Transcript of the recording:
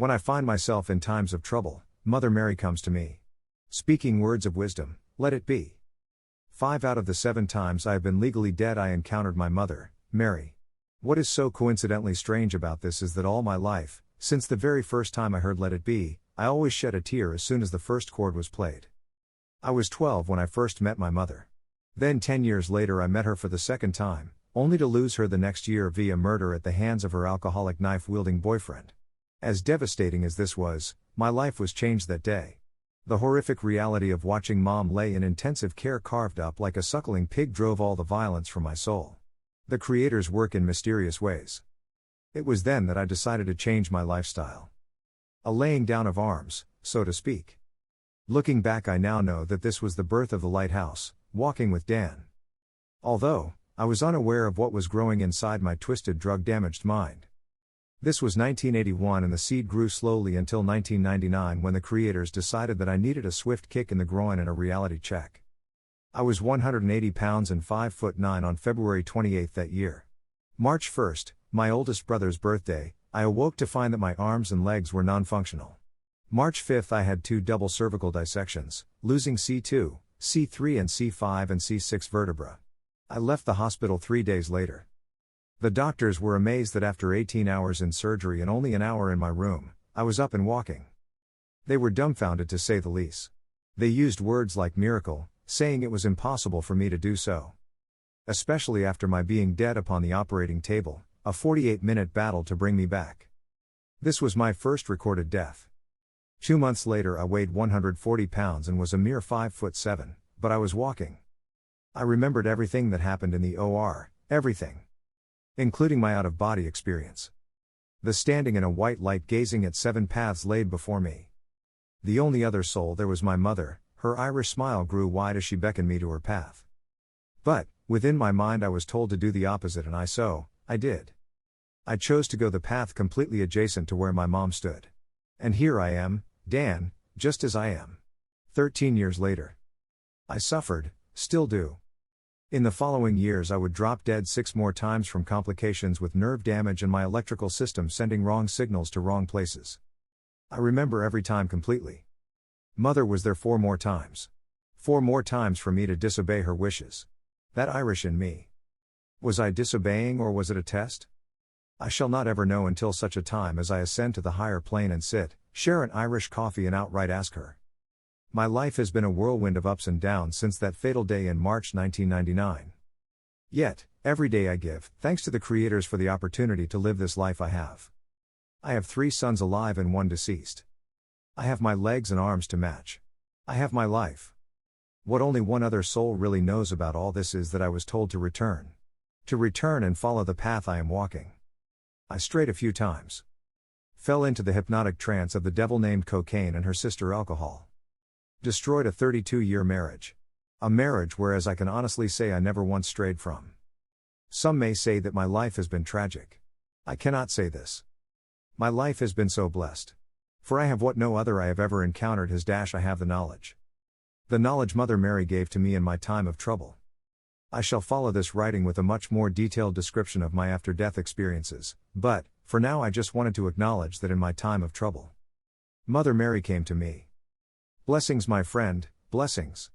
When I find myself in times of trouble, Mother Mary comes to me, speaking words of wisdom, let it be. 5 out of the 7 times I have been legally dead I encountered my mother, Mary. What is so coincidentally strange about this is that all my life, since the very first time I heard Let It Be, I always shed a tear as soon as the first chord was played. I was 12 when I first met my mother. Then 10 years later I met her for the second time, only to lose her the next year via murder at the hands of her alcoholic knife-wielding boyfriend. As devastating as this was, my life was changed that day. The horrific reality of watching Mom lay in intensive care carved up like a suckling pig drove all the violence from my soul. The Creator's work in mysterious ways. It was then that I decided to change my lifestyle. A laying down of arms, so to speak. Looking back, I now know that this was the birth of the Lighthouse, Walking with Dan. Although, I was unaware of what was growing inside my twisted drug-damaged mind. This was 1981 and the seed grew slowly until 1999 when the creators decided that I needed a swift kick in the groin and a reality check. I was 180 pounds and 5'9" on February 28 that year. March 1st, my oldest brother's birthday, I awoke to find that my arms and legs were non-functional. March 5th I had 2 double cervical dissections, losing C2, C3 and C5 and C6 vertebra. I left the hospital 3 days later. The doctors were amazed that after 18 hours in surgery and only an hour in my room, I was up and walking. They were dumbfounded to say the least. They used words like miracle, saying it was impossible for me to do so. Especially after my being dead upon the operating table, a 48-minute battle to bring me back. This was my first recorded death. 2 months later I weighed 140 pounds and was a mere 5'7", but I was walking. I remembered everything that happened in the OR, everything. Including my out-of-body experience. The standing in a white light gazing at 7 paths laid before me. The only other soul there was my mother, her Irish smile grew wide as she beckoned me to her path. But, within my mind I was told to do the opposite and I did. I chose to go the path completely adjacent to where my mom stood. And here I am, Dan, just as I am. 13 years later. I suffered, still do. In the following years I would drop dead 6 more times from complications with nerve damage and my electrical system sending wrong signals to wrong places. I remember every time completely. Mother was there 4 more times. 4 more times for me to disobey her wishes. That Irish in me. Was I disobeying or was it a test? I shall not ever know until such a time as I ascend to the higher plane and sit, share an Irish coffee and outright ask her. My life has been a whirlwind of ups and downs since that fatal day in March 1999. Yet, every day I give thanks to the creators for the opportunity to live this life I have. I have 3 sons alive and 1 deceased. I have my legs and arms to match. I have my life. What only one other soul really knows about all this is that I was told to return. To return and follow the path I am walking. I strayed a few times. Fell into the hypnotic trance of the devil named cocaine and her sister alcohol. Destroyed a 32-year marriage. A marriage whereas I can honestly say I never once strayed from. Some may say that my life has been tragic. I cannot say this. My life has been so blessed. For I have what no other I have ever encountered has. I have the knowledge. The knowledge Mother Mary gave to me in my time of trouble. I shall follow this writing with a much more detailed description of my after-death experiences, but, for now I just wanted to acknowledge that in my time of trouble, Mother Mary came to me. Blessings my friend, blessings.